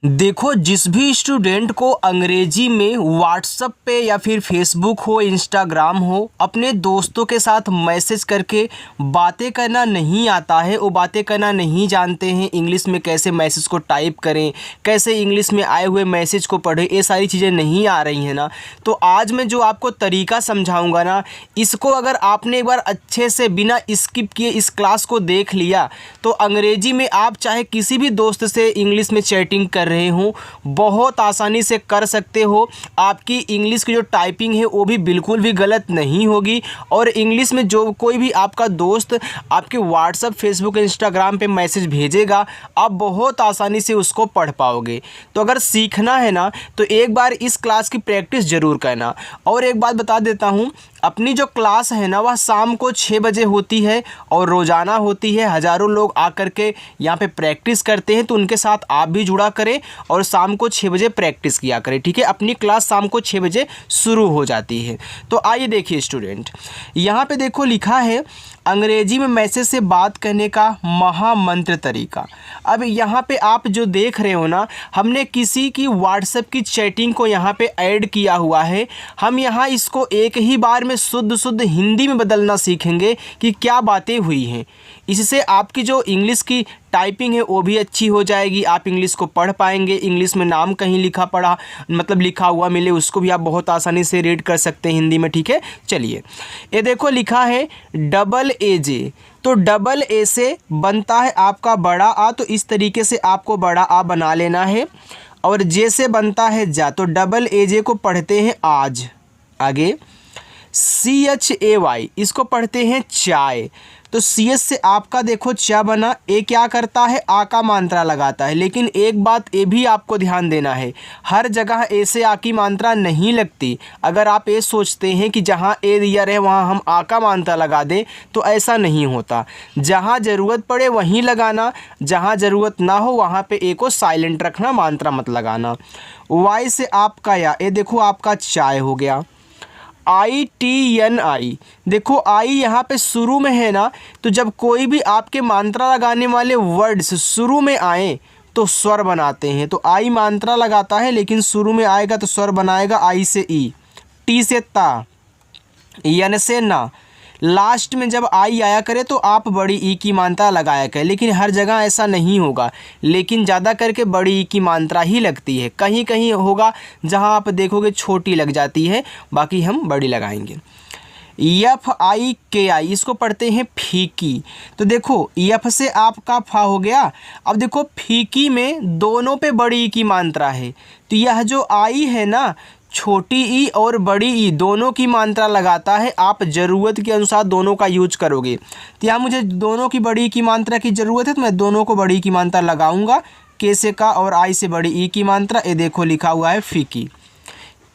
देखो, जिस भी स्टूडेंट को अंग्रेजी में व्हाट्सएप पे या फिर फेसबुक हो, इंस्टाग्राम हो, अपने दोस्तों के साथ मैसेज करके बातें करना नहीं आता है, वो बातें करना नहीं जानते हैं, इंग्लिश में कैसे मैसेज को टाइप करें, कैसे इंग्लिश में आए हुए मैसेज को पढ़ें, ये सारी चीज़ें नहीं आ रही हैं ना, तो आज मैं जो आपको तरीका समझाऊंगा ना, इसको अगर आपने एक बार अच्छे से बिना स्किप किए इस क्लास को देख लिया तो अंग्रेजी में आप चाहे किसी भी दोस्त से इंग्लिश में चैटिंग कर रहे हूँ, बहुत आसानी से कर सकते हो। आपकी इंग्लिश की जो टाइपिंग है वो भी बिल्कुल भी गलत नहीं होगी और इंग्लिश में जो कोई भी आपका दोस्त आपके व्हाट्सएप, फेसबुक, इंस्टाग्राम पे मैसेज भेजेगा, आप बहुत आसानी से उसको पढ़ पाओगे। तो अगर सीखना है ना तो एक बार इस क्लास की प्रैक्टिस ज़रूर करना। और एक बात बता देता हूँ, अपनी जो क्लास है ना वह शाम को 6 बजे होती है और रोज़ाना होती है। हज़ारों लोग आकर के यहाँ पे प्रैक्टिस करते हैं, तो उनके साथ आप भी जुड़ा करें और शाम को 6 बजे प्रैक्टिस किया करें, ठीक है। अपनी क्लास शाम को 6 बजे शुरू हो जाती है। तो आइए देखिए स्टूडेंट, यहाँ पे देखो लिखा है अंग्रेजी में मैसेज से बात करने का महामंत्र तरीका। अब यहाँ पे आप जो देख रहे हो ना, हमने किसी की व्हाट्सएप की चैटिंग को यहाँ पे ऐड किया हुआ है। हम यहाँ इसको एक ही बार में शुद्ध हिंदी में बदलना सीखेंगे कि क्या बातें हुई हैं। इससे आपकी जो इंग्लिश की टाइपिंग है वो भी अच्छी हो जाएगी, आप इंग्लिश को पढ़ पाएंगे। इंग्लिश में नाम कहीं लिखा पढ़ा मतलब लिखा हुआ मिले उसको भी आप बहुत आसानी से रीड कर सकते हैं हिंदी में, ठीक है। चलिए, ये देखो लिखा है डबल ए जे, तो डबल ए से बनता है आपका बड़ा आ, तो इस तरीके से आपको बड़ा आ बना लेना है। और जे से बनता है जा, तो डबल ए जे को पढ़ते हैं आज। आगे CHAY, इसको पढ़ते हैं चाय, तो CS से आपका देखो चा बना। ए क्या करता है, आ का मात्रा लगाता है। लेकिन एक बात ये भी आपको ध्यान देना है, हर जगह ए से आ की मात्रा नहीं लगती। अगर आप ये सोचते हैं कि जहाँ ए दिया रहे वहाँ हम आ का मात्रा लगा दें, तो ऐसा नहीं होता। जहाँ ज़रूरत पड़े वहीं लगाना, जहाँ ज़रूरत ना हो वहाँ पे ए को साइलेंट रखना, मात्रा मत लगाना। वाई से आपका या, ये देखो आपका चाय हो गया। ITNI, देखो आई यहाँ पे शुरू में है ना, तो जब कोई भी आपके मात्रा लगाने वाले वर्ड्स शुरू में आए तो स्वर बनाते हैं। तो आई मात्रा लगाता है लेकिन शुरू में आएगा तो स्वर बनाएगा। आई से ई, टी से ता, यन से ना, लास्ट में जब आई आया करे तो आप बड़ी ई की मात्रा लगाया करें। लेकिन हर जगह ऐसा नहीं होगा, लेकिन ज़्यादा करके बड़ी ई की मात्रा ही लगती है। कहीं कहीं होगा जहां आप देखोगे छोटी लग जाती है, बाकी हम बड़ी लगाएंगे। FIKI, इसको पढ़ते हैं फीकी, तो देखो यफ से आपका फा हो गया। अब देखो फीकी में दोनों पे बड़ी ई की मात्रा है, तो यह जो आई है ना, छोटी ई और बड़ी ई दोनों की मात्रा लगाता है। आप ज़रूरत के अनुसार दोनों का यूज करोगे। तो यहाँ मुझे दोनों की बड़ी ई की मात्रा की ज़रूरत है, तो मैं दोनों को बड़ी ई की मात्रा लगाऊंगा। के से का और आई से बड़ी ई की मात्रा, ये देखो लिखा हुआ है फीकी।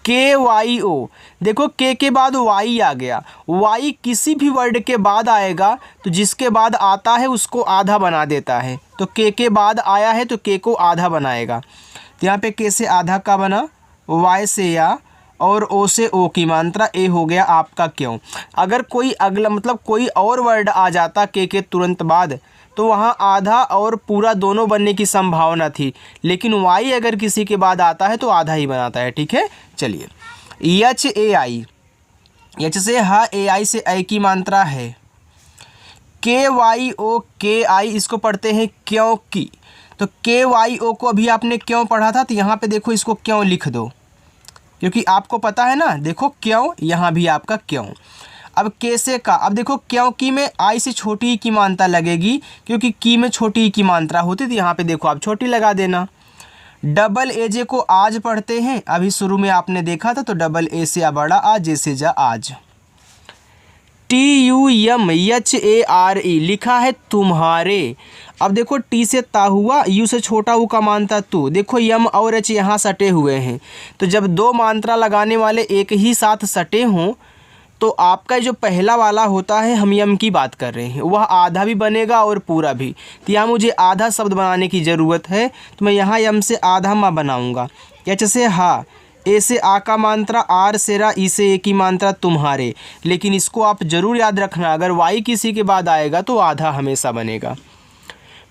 KYO, देखो के बाद वाई आ गया। वाई किसी भी वर्ड के बाद आएगा तो जिसके बाद आता है उसको आधा बना देता है। तो के बाद आया है तो के को आधा बनाएगा। तो यहाँ पे के से आधा का बना, वाई से या और ओ से ओ की मात्रा, ए हो गया आपका क्यों। अगर कोई अगला मतलब कोई और वर्ड आ जाता के तुरंत बाद तो वहाँ आधा और पूरा दोनों बनने की संभावना थी, लेकिन वाई अगर किसी के बाद आता है तो आधा ही बनाता है, ठीक है। चलिए, HAI, एच से हा, AI से आई की मात्रा है। KYOKI, इसको पढ़ते हैं क्योंकि, तो KYO को अभी आपने क्यों पढ़ा था, तो यहाँ पे देखो इसको क्यों लिख दो, क्योंकि आपको पता है ना। देखो क्यों, यहाँ भी आपका क्यों। अब के से का, अब देखो क्योंकि में आई से छोटी ई की मात्रा लगेगी, क्योंकि की में छोटी ई की मात्रा होती थी। यहाँ पे देखो आप छोटी लगा देना। डबल ए जे को आज पढ़ते हैं, अभी शुरू में आपने देखा था, तो डबल ए से आ बड़ा आ, जे से जा आज। TUMHARE, लिखा है तुम्हारे। अब देखो टी से ता हुआ, यू से छोटा ऊ का मात्रा तू। देखो यम और एच यहाँ सटे हुए हैं, तो जब दो मात्रा लगाने वाले एक ही साथ सटे हों तो आपका जो पहला वाला होता है, हम यम की बात कर रहे हैं, वह आधा भी बनेगा और पूरा भी। तो यहाँ मुझे आधा शब्द बनाने की ज़रूरत है, तो मैं यहाँ यम से आधा माँ बनाऊँगा। एच से हा, ए से आ का मात्रा, आर से रा, ई से ए की मात्रा तुम्हारे। लेकिन इसको आप ज़रूर याद रखना, अगर वाई किसी के बाद आएगा तो आधा हमेशा बनेगा।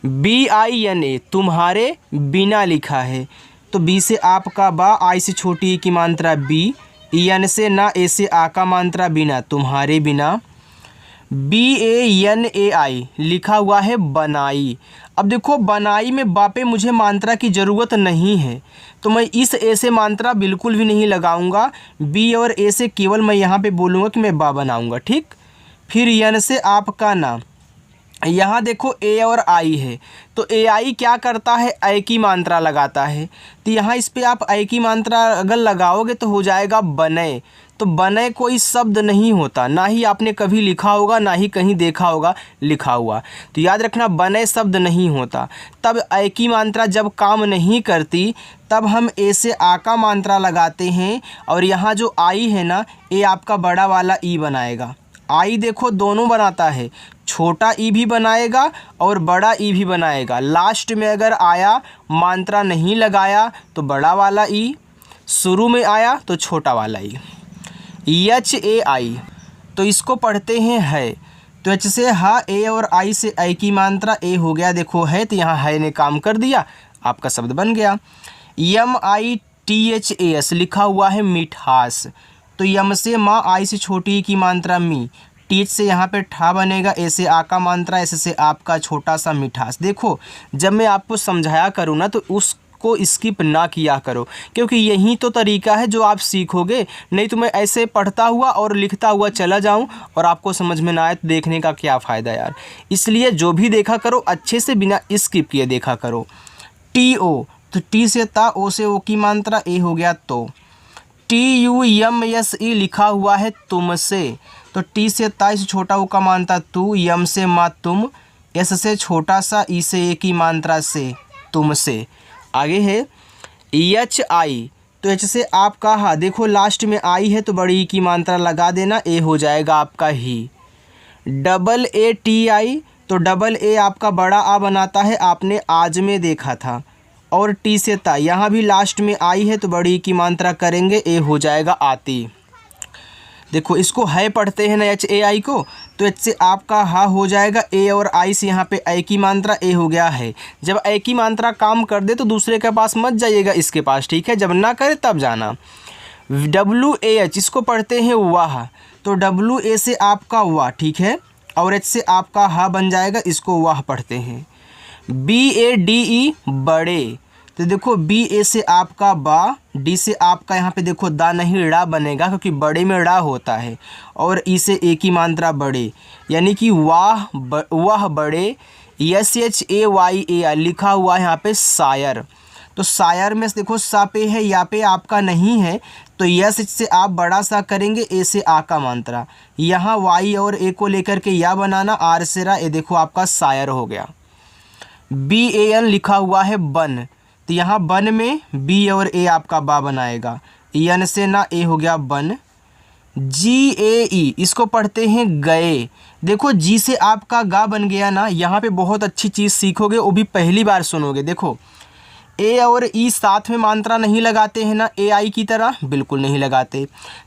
BINA तुम्हारे बिना लिखा है, तो बी से आपका बा, आई से छोटी ई की मात्रा बी, एन से ना, ए से आ का मात्रा बिना, तुम्हारे बिना। BANAI लिखा हुआ है बनाई। अब देखो बनाई में बा पे मुझे मात्रा की ज़रूरत नहीं है, तो मैं इस ए से मात्रा बिल्कुल भी नहीं लगाऊंगा। बी और ए से केवल मैं यहाँ पे बोलूँगा कि मैं बा बनाऊंगा, ठीक। फिर यन से आपका ना, यहाँ देखो ए और आई है, तो ए आई क्या करता है, ऐ की मात्रा लगाता है, तो यहाँ इस पे आप ऐ की मात्रा अगर लगाओगे तो हो जाएगा बने। तो बने कोई शब्द नहीं होता, ना ही आपने कभी लिखा होगा, ना ही कहीं देखा होगा लिखा हुआ, तो याद रखना बने शब्द नहीं होता। तब ऐ की मात्रा जब काम नहीं करती तब हम ए से आ का मात्रा लगाते हैं, और यहाँ जो आई है ना, ए आपका बड़ा वाला ई बनाएगा। आई देखो दोनों बनाता है, छोटा ई भी बनाएगा और बड़ा ई भी बनाएगा। लास्ट में अगर आया मात्रा नहीं लगाया तो बड़ा वाला ई, शुरू में आया तो छोटा वाला ई। HAI तो इसको पढ़ते हैं है, तो एच से हा, ए और आई से ऐ की मात्रा ए हो गया, देखो है, तो यहाँ है ने काम कर दिया, आपका शब्द बन गया। MITHAS लिखा हुआ है मिठास, तो यम से माँ, आई से छोटी की मात्रा मी, टीच से यहाँ पे ठा बनेगा, ए से आ का मात्रा, ऐसे से आपका छोटा सा मिठास। देखो जब मैं आपको समझाया करूँ ना, तो उसको स्किप ना किया करो, क्योंकि यही तो तरीका है जो आप सीखोगे। नहीं तो मैं ऐसे पढ़ता हुआ और लिखता हुआ चला जाऊँ और आपको समझ में ना आए तो देखने का क्या फ़ायदा यार। इसलिए जो भी देखा करो अच्छे से बिना स्किप किए देखा करो। TO तो टी से ता, ओ से ओ की मात्रा, ए हो गया तो। TUMSE लिखा हुआ है तुमसे, तो टी से ता, इस छोटा ओ का मात्रा तू, यम से माँ तुम, एस से छोटा सा, ई से ए की मात्रा से, तुमसे। आगे है HI तो एच से आपका हा, देखो लास्ट में आई है तो बड़ी ई की मात्रा लगा देना, ए हो जाएगा आपका ही। AATI तो डबल ए आपका बड़ा आ बनाता है, आपने आज में देखा था। और टी से ता, यहाँ भी लास्ट में आई है तो बड़ी की मात्रा करेंगे, ए हो जाएगा आती। देखो इसको है पढ़ते हैं ना HAI को, तो एच से आपका हा हो जाएगा, ए और आई से यहाँ पे ऐ की मात्रा, ए हो गया है। जब ऐ की मात्रा काम कर दे तो दूसरे के पास मत जाइएगा, इसके पास, ठीक है, जब ना करे तब जाना। WAH इसको पढ़ते हैं वाह, तो WA से आपका वाह, ठीक है, और एच से आपका हा बन जाएगा, इसको वाह पढ़ते हैं। BADE बड़े, तो देखो BA से आपका बा, डी से आपका यहाँ पे देखो दा नहीं ड़ा बनेगा, क्योंकि बड़े में ड़ा होता है, और ई से ए की मात्रा बड़े, यानी कि वाह वह बड़े। SHAYAR लिखा हुआ है यहाँ पे शायर, तो शायर में देखो सा पे है, या पे आपका नहीं है, तो यस से आप बड़ा सा करेंगे, ए से आ का मात्रा, यहाँ वाई और ए को लेकर के या बनाना, आर से रा, ए देखो आपका शायर हो गया। BAN लिखा हुआ है बन, तो यहाँ बन में बी और ए आपका बा बनाएगा, यन से ना, ए हो गया बन। GAE इसको पढ़ते हैं गए, देखो जी से आपका गा बन गया ना, यहाँ पे बहुत अच्छी चीज़ सीखोगे, वो भी पहली बार सुनोगे। देखो ए और ई साथ में मात्रा नहीं लगाते हैं ना, AI की तरह बिल्कुल नहीं लगाते,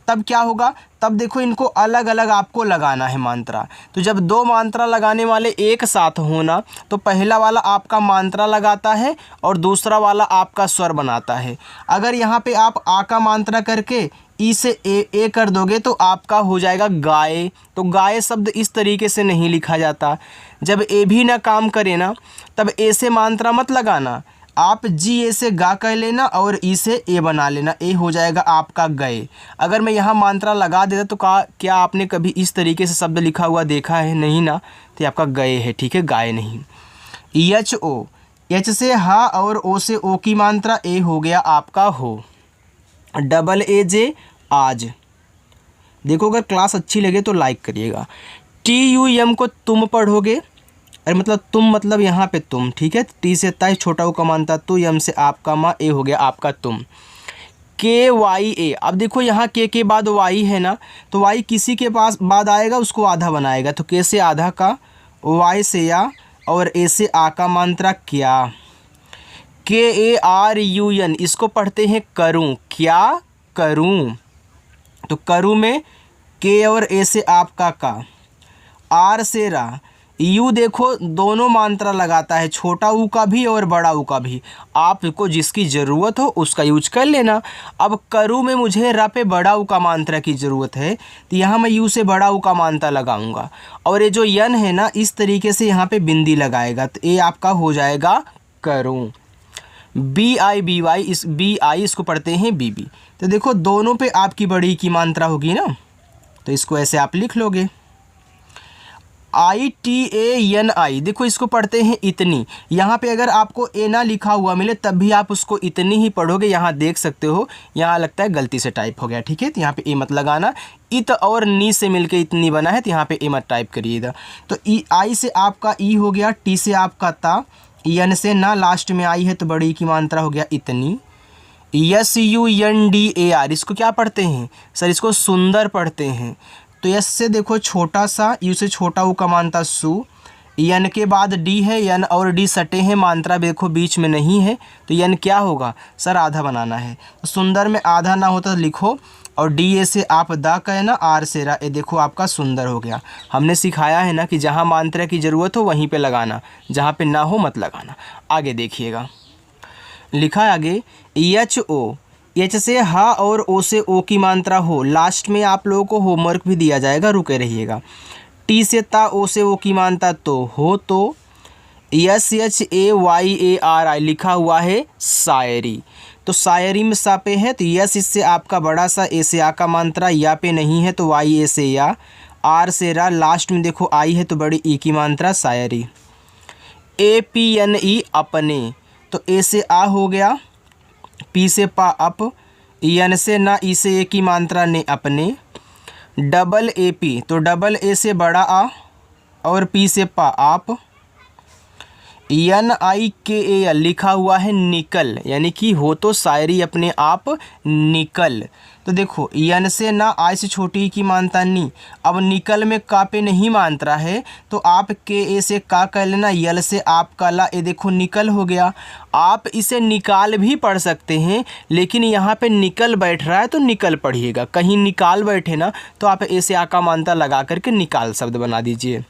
तब क्या होगा, तब देखो इनको अलग अलग आपको लगाना है मात्रा। तो जब दो मात्रा लगाने वाले एक साथ होना, तो पहला वाला आपका मात्रा लगाता है और दूसरा वाला आपका स्वर बनाता है। अगर यहाँ पे आप आ का मात्रा करके ई से ए कर दोगे तो आपका हो जाएगा गाय, तो गाय शब्द इस तरीके से नहीं लिखा जाता। जब ए भी ना काम करे ना, तब ए से मात्रा मत लगाना, आप GA से गा कह लेना और ई से ए बना लेना, ए हो जाएगा आपका गए। अगर मैं यहाँ मात्रा लगा देता तो क्या आपने कभी इस तरीके से शब्द लिखा हुआ देखा है? नहीं ना, तो आपका गए है, ठीक है, गाय नहीं। HO एच से हा और ओ से ओ की मात्रा, ए हो गया आपका हो। AAJ आज, देखो अगर क्लास अच्छी लगे तो लाइक करिएगा। TUM को तुम पढ़ोगे, अरे मतलब तुम मतलब यहाँ पे तुम, ठीक है, टी से ता छोटा ओ का मानता तो, यम से आपका माँ, ए हो गया आपका तुम। KYA, अब देखो यहाँ के बाद वाई है ना, तो वाई किसी के पास बाद आएगा उसको आधा बनाएगा, तो के से आधा का, वाई से या, और ए से आ का मात्रा क्या। KARUN इसको पढ़ते हैं करूँ, क्या करूँ, तो करूँ में के और ए से आपका का, आर से रा, यू देखो दोनों मात्रा लगाता है, छोटा ऊ का भी और बड़ा ऊ का भी। आपको जिसकी ज़रूरत हो उसका यूज कर लेना। अब करू में मुझे र पे बड़ा ऊ का मात्रा की ज़रूरत है, तो यहाँ मैं यू से बड़ा ऊ का मात्रा लगाऊंगा। और ये जो यन है ना, इस तरीके से यहाँ पे बिंदी लगाएगा, तो ये आपका हो जाएगा करूँ। BI इस BI इसको पढ़ते हैं BB। तो देखो दोनों पे आपकी बड़ी की मात्रा होगी ना, तो इसको ऐसे आप लिख लोगे। ITANI देखो इसको पढ़ते हैं इतनी। यहाँ पे अगर आपको ए ना लिखा हुआ मिले तब भी आप उसको इतनी ही पढ़ोगे। यहाँ देख सकते हो, यहाँ लगता है गलती से टाइप हो गया, ठीक है, तो यहाँ पे ए मत लगाना। इत और नी से मिलके इतनी बना है, तो यहाँ पे ए मत टाइप करिएगा। तो आई से आपका ई हो गया, टी से आपका ता, यन से ना लास्ट में आई है तो बड़ी की मात्रा हो गया इतनी। SUNDAR इसको क्या पढ़ते हैं सर? इसको सुंदर पढ़ते हैं। तो यस से देखो छोटा सा, यू से छोटा ऊ का मात्रा सु, यन के बाद डी है, यन और डी सटे हैं, मात्रा देखो बीच में नहीं है, तो यन क्या होगा सर? आधा बनाना है। तो सुंदर में आधा ना होता तो लिखो, और डी ए से आप दा कहना, आर से रा, ए देखो आपका सुंदर हो गया। हमने सिखाया है ना कि जहाँ मात्रा की ज़रूरत हो वहीं पे लगाना, जहाँ पे ना हो मत लगाना। आगे देखिएगा, लिखा है आगे HO, एच से हा और ओ से ओ की मात्रा हो। लास्ट में आप लोगों को होमवर्क भी दिया जाएगा, रुके रहिएगा। टी से ता, ओ से ओ की मात्रा तो हो, तो SHAYARI लिखा हुआ है शायरी। तो शायरी में सा पे है, तो यस इससे आपका बड़ा सा, ए से आ का मात्रा, या पे नहीं है तो वाई ए से या, आर से रा, लास्ट में देखो आई है तो बड़ी ई की मात्रा शायरी। APNE अपने, तो ए से आ हो गया, पी से पा अप, यन से ना, ई से ए की मात्रा ने अपने। AP तो डबल ए से बड़ा आ और पी से पा आप। NIKAL लिखा हुआ है निकल, यानी कि हो तो शायरी अपने आप निकल। तो देखो यन से ना, आई से छोटी की मात्रा नी। अब निकल में का पे नहीं मात्रा है तो आप के ए से का कर लेना, यल से आप का ला, ए देखो निकल हो गया। आप इसे निकाल भी पढ़ सकते हैं, लेकिन यहाँ पे निकल बैठ रहा है तो निकल पढ़िएगा। कहीं निकाल बैठे ना तो आप ए से आ का मात्रा लगा करके निकाल शब्द बना दीजिए।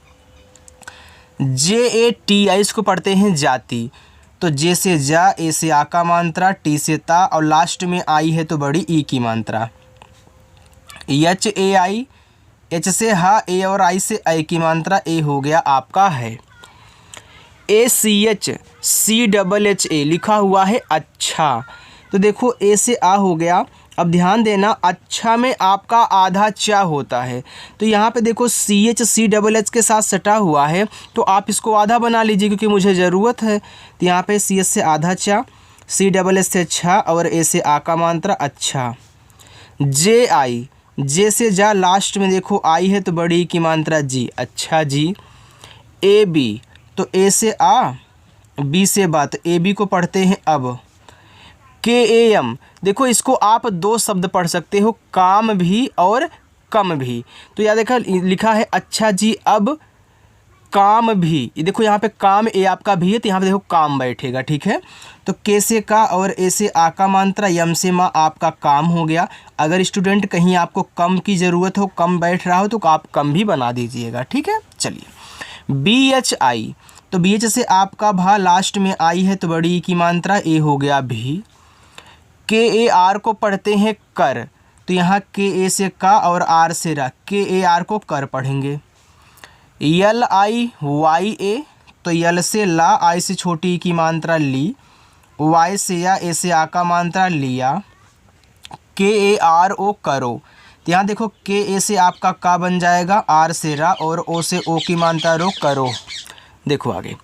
JATI इसको पढ़ते हैं जाति। तो जे से जा, ए से आ का मात्रा, टी से ता, और लास्ट में आई है तो बड़ी ई की मात्रा। HAI, एच से हा, ए और आई से आई की मात्रा, ए हो गया आपका है। ACHCHA लिखा हुआ है अच्छा। तो देखो ए से आ हो गया। अब ध्यान देना, अच्छा में आपका आधा चा होता है, तो यहाँ पे देखो CHCHH के साथ सटा हुआ है, तो आप इसको आधा बना लीजिए क्योंकि मुझे ज़रूरत है। तो यहाँ पे CH से आधा चा, CHH से अच्छा, और ए से आ का मात्रा अच्छा। JI, जे से जा, लास्ट में देखो आई है तो बड़ी की मात्रा जी, अच्छा जी। AB तो ए से आ, बी से बात, AB को पढ़ते हैं अब। KAM देखो इसको आप दो शब्द पढ़ सकते हो, काम भी और कम भी। तो यहाँ देखा लिखा है अच्छा जी अब काम भी, ये देखो यहाँ पे काम ए आपका भी है, तो यहाँ पे देखो काम बैठेगा, ठीक है। तो के से का और ए से आ का मात्रा, यम से माँ आपका काम हो गया। अगर स्टूडेंट कहीं आपको कम की ज़रूरत हो, कम बैठ रहा हो, तो आप कम भी बना दीजिएगा, ठीक है। चलिए BHI, तो BH से आपका भा, लास्ट में आई है तो बड़ी की मात्रा, ए हो गया भी। KAR को पढ़ते हैं कर, तो यहाँ KA से का और आर से रा, KAR को कर पढ़ेंगे। LIYA, तो यल से ला, आई से छोटी की मात्रा ली, वाई से या, ए से आ का मात्रा लिया। KARO करो, तो यहाँ देखो KA से आपका का बन जाएगा, आर से रा, और ओ से ओ की मात्रा रो, करो। देखो आगे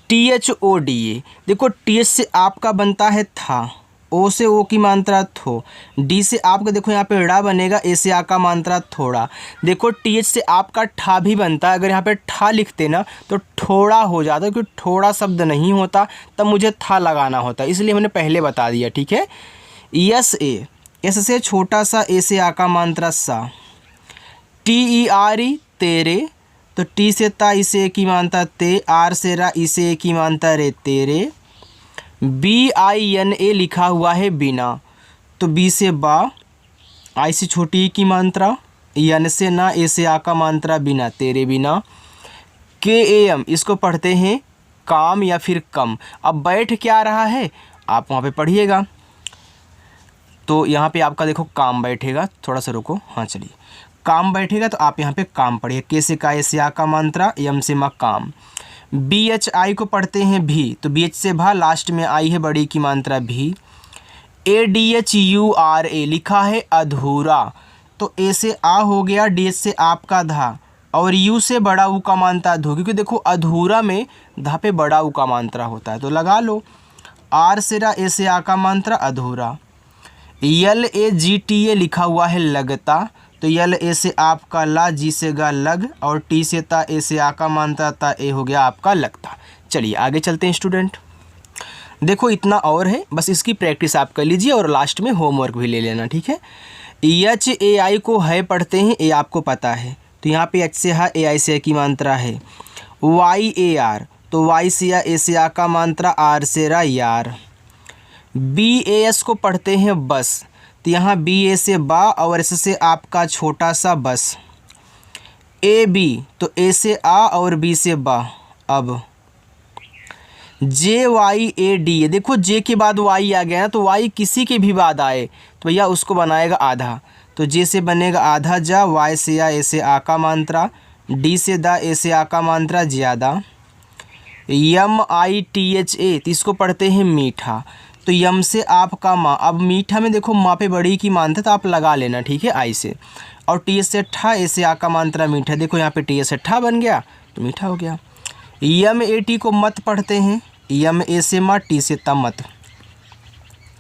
THODA, देखो TH से आपका बनता है था, ओ से ओ की मात्रा थो, डी से आपका देखो यहाँ पे ड़ा बनेगा, ए से आ का मात्रा थोड़ा। देखो TH से आपका ठा भी बनता है, अगर यहाँ पे ठा लिखते ना तो थोड़ा हो जाता, क्योंकि थोड़ा शब्द नहीं होता, तब मुझे था लगाना होता, इसलिए मैंने पहले बता दिया, ठीक है। SA, एस से छोटा सा, ए से आ का मात्रा सा। TERE तेरे, तो टी से ता, इसे की मात्रा ते, आर से रा, इसे की मात्रा रे, तेरे। BINA लिखा हुआ है बिना, तो बी से बा, आई से छोटी की मात्रा, यन से ना, ए से आ का मात्रा बिना, तेरे बिना। के ए एम इसको पढ़ते हैं काम या फिर कम। अब बैठ क्या रहा है आप वहाँ पे पढ़िएगा, तो यहाँ पे आपका देखो काम बैठेगा, थोड़ा सा रुको, हाँ चलिए, काम बैठेगा तो आप यहाँ पे काम पढ़िए। के से का, ए से आ का मात्रा, यम से मा काम। बी एच आई को पढ़ते हैं भी, तो बी एच से भा, लास्ट में आई है बड़ी की मात्रा भी। A D H U R A लिखा है अधूरा, तो ए से आ हो गया, डी एच से आपका धा, और यू से बड़ा ऊ का मात्रा धो, क्योंकि देखो अधूरा में धा पे बड़ा ऊ का मात्रा होता है, तो लगा लो। आर से रा, ए से आ का मात्रा अधूरा। यल ए जी टी ए लिखा हुआ है लगता, तो यल ए से आपका ला, जी से गा लग, और टी से ता, ए से आ का मात्रा ता, ए हो गया आपका लगता। चलिए आगे चलते हैं स्टूडेंट। देखो इतना और है, बस इसकी प्रैक्टिस आप कर लीजिए और लास्ट में होमवर्क भी ले लेना, ठीक है। एच ए आई को है पढ़ते हैं, ए आपको पता है, तो यहाँ पे एच से हा, ए आई से की मात्रा है। वाई ए आर, तो वाई से या, ए से आ का मात्रा, आर से रा यार। बी ए एस को पढ़ते हैं बस, तो यहाँ बी ए से बा, और एस से आपका छोटा सा बस। ए बी, तो ए से आ और बी से बा। अब जे वाई ए डी ए, देखो जे के बाद वाई आ गया ना, तो वाई किसी के भी बाद आए तो भैया उसको बनाएगा आधा, तो जे से बनेगा आधा जा, वाई से या, ए से आ का मात्रा, डी से दा, ए से आ का मात्रा ज़्यादा। यम आई टी एच ए, तो इसको पढ़ते हैं मीठा, तो यम से आपका माँ। अब मीठा में देखो माँ पे बड़ी की मात्रा, तो आप लगा लेना, ठीक है, आई से। और टी एच से ठा, ए से आ का मात्रा मीठा, देखो यहाँ पे टी एच से ठा बन गया तो मीठा हो गया। यम ए टी को मत पढ़ते हैं, यम ए से मा, टी से ता मत।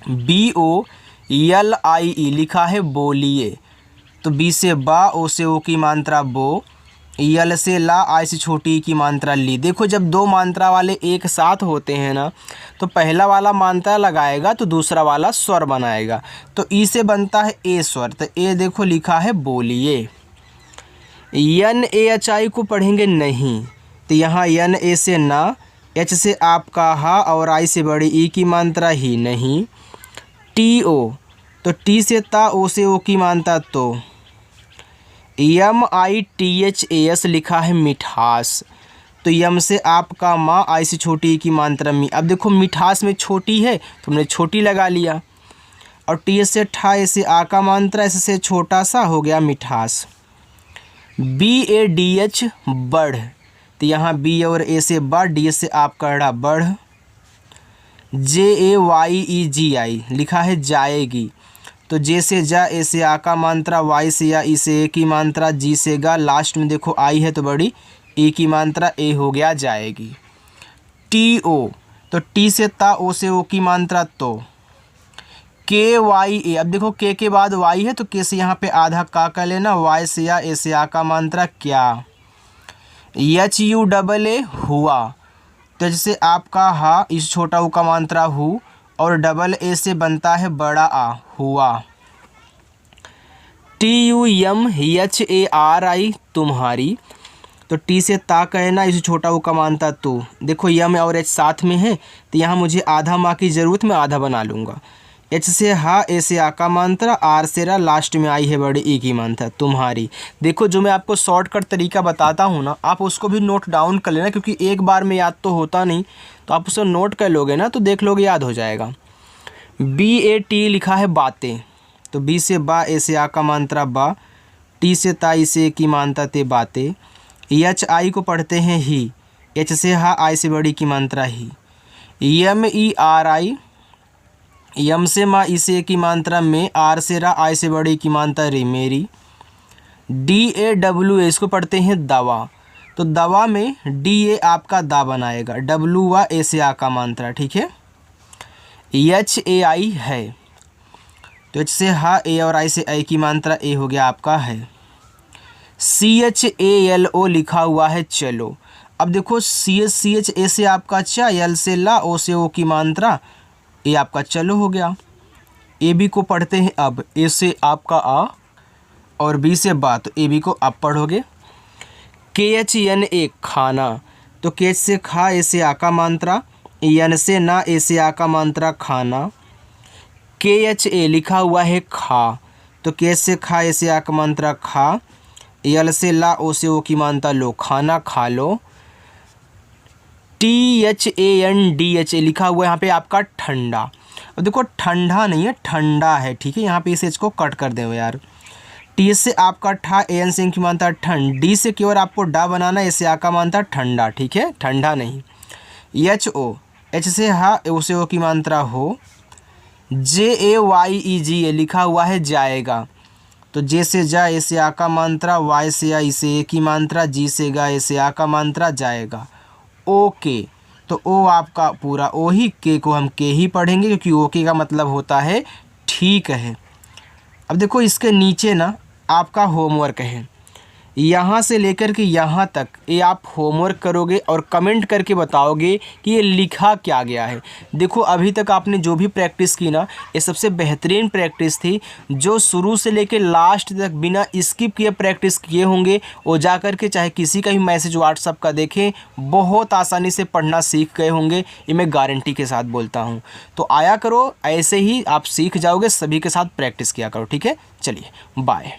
बी ओ यल आई ई लिखा है बोलिए, तो बी से बा, ओ से ओ की मात्रा बो, यल से ला, आई से छोटी की मात्रा ली। देखो जब दो मात्रा वाले एक साथ होते हैं ना, तो पहला वाला मात्रा लगाएगा तो दूसरा वाला स्वर बनाएगा, तो ई से बनता है ए स्वर, तो ए देखो लिखा है बोलिए। यन ए एच आई को पढ़ेंगे नहीं, तो यहाँ यन ए से ना, एच से आपका हा, और आई से बड़ी ई की मात्रा ही नहीं। टी ओ, तो टी से ता, ओ से ओ की मात्रा तो। M I T H A S लिखा है मिठास, तो यम से आपका माँ, आई से छोटी की मात्रा मी। अब देखो मिठास में छोटी है तो हमने छोटी लगा लिया, और टी एच से ठा, ए से आ का मात्रा, एस से छोटा सा हो गया मिठास। बी ए डी एच बढ़, तो यहाँ बी और ए से बढ़, डी एच से आपका ड़ा बढ़। जे ए वाई ई जी आई लिखा है जाएगी, तो जे से जा, ए से आ का मात्रा, वाई से या, ई से ए की मात्रा, जी से गा, लास्ट में देखो आई है तो बड़ी ए की मात्रा, ए हो गया जाएगी। टी ओ, तो टी से ता, ओ से ओ की मात्रा तो। के वाई ए, अब देखो के बाद वाई है तो के से यहाँ पे आधा का कर लेना, वाई से या, ए से आ का मात्रा क्या। एच यू डबल ए हुआ, तो जैसे आपका हा, इस छोटा ऊ का मात्रा हु, और डबल ए से बनता है बड़ा आ, हुआ। T U Yama H A R आई तुम्हारी, तो टी से ता कहना, इस छोटा ऊ का मात्रा तो। देखो यम और एच साथ में है, तो यहाँ मुझे आधा माँ की ज़रूरत, मैं आधा बना लूँगा। एच से हा, ए से आ का मात्रा, आर से रा, लास्ट में आई है बड़ी ई की मात्रा तुम्हारी। देखो जो मैं आपको शॉर्टकट तरीका बताता हूँ ना, आप उसको भी नोट डाउन कर लेना, क्योंकि एक बार में याद तो होता नहीं, तो आप उसे नोट कर लोगे ना तो देख लोगे याद हो जाएगा। बी ए टी लिखा है बातें, तो बी से बा, ए से आ का मात्रा बा, टी से ता, ई से की मात्रा ते बातें। एच आई को पढ़ते हैं ही, एच से हा, आई से बड़ी की मात्रा ही। यम ई आर आई, यम से माँ, ई से की मात्रा में, आर से रा, आई से बड़ी की मात्रा रे मेरी। डी ए डब्ल्यू ए, इसको पढ़ते हैं दवा, तो दवा में डी ए आपका दा बनाएगा, डब्ल्यू वा, ए से आ का मात्रा, ठीक है। एच ए आई है, तो एच से हा, ए और आई से आई की मात्रा, ए हो गया आपका है। C H A L O लिखा हुआ है चलो, अब देखो सी एच ए से आपका चा, एल से ला, ओ से ओ की मात्रा, ए आपका चलो हो गया। ए बी को पढ़ते हैं अब, ए से आपका आ और बी से बा, तो ए बी को आप पढ़ोगे। के एच एन ए खाना, तो के एच से खा, ए से आ का मात्रा, एन से ना, ए से आ का मात्रा खाना। के एच ए लिखा हुआ है खा, तो के एच से खा, ए से आ का मात्रा खा, एल से ला, ओ से ओ की मात्रा लो, खाना खा लो। THANDHA लिखा हुआ है यहाँ पे आपका ठंडा। अब देखो ठंडा नहीं है, ठंडा है, ठीक है। यहाँ पे इस एच को कट कर दो यार। टी से आपका ठा, एन से की मानता ठंड, डी से केवल आपको डा बनाना, ऐसे आ का मानता ठंडा, ठीक है, ठंडा नहीं। HO, एच से हा, ओ से ओ की मात्रा हो। JAYEGA लिखा हुआ है जाएगा, तो जे से जा, ए से आ का मात्रा, वाई से आ, इसे ए की मात्रा, जी से गा, ऐसे आ का मात्रा जाएगा। ओके, तो ओ आपका पूरा ओ ही, के को हम के ही पढ़ेंगे क्योंकि ओके का मतलब होता है ठीक है। अब देखो इसके नीचे ना आपका होमवर्क है, यहाँ से लेकर के यहाँ तक ये आप होमवर्क करोगे और कमेंट करके बताओगे कि ये लिखा क्या गया है। देखो अभी तक आपने जो भी प्रैक्टिस की ना, ये सबसे बेहतरीन प्रैक्टिस थी। जो शुरू से लेकर लास्ट तक बिना स्किप किए प्रैक्टिस किए होंगे, वो जा कर के चाहे किसी का भी मैसेज व्हाट्सअप का देखें, बहुत आसानी से पढ़ना सीख गए होंगे, ये मैं गारंटी के साथ बोलता हूँ। तो आया करो, ऐसे ही आप सीख जाओगे। सभी के साथ प्रैक्टिस किया करो, ठीक है। चलिए बाय।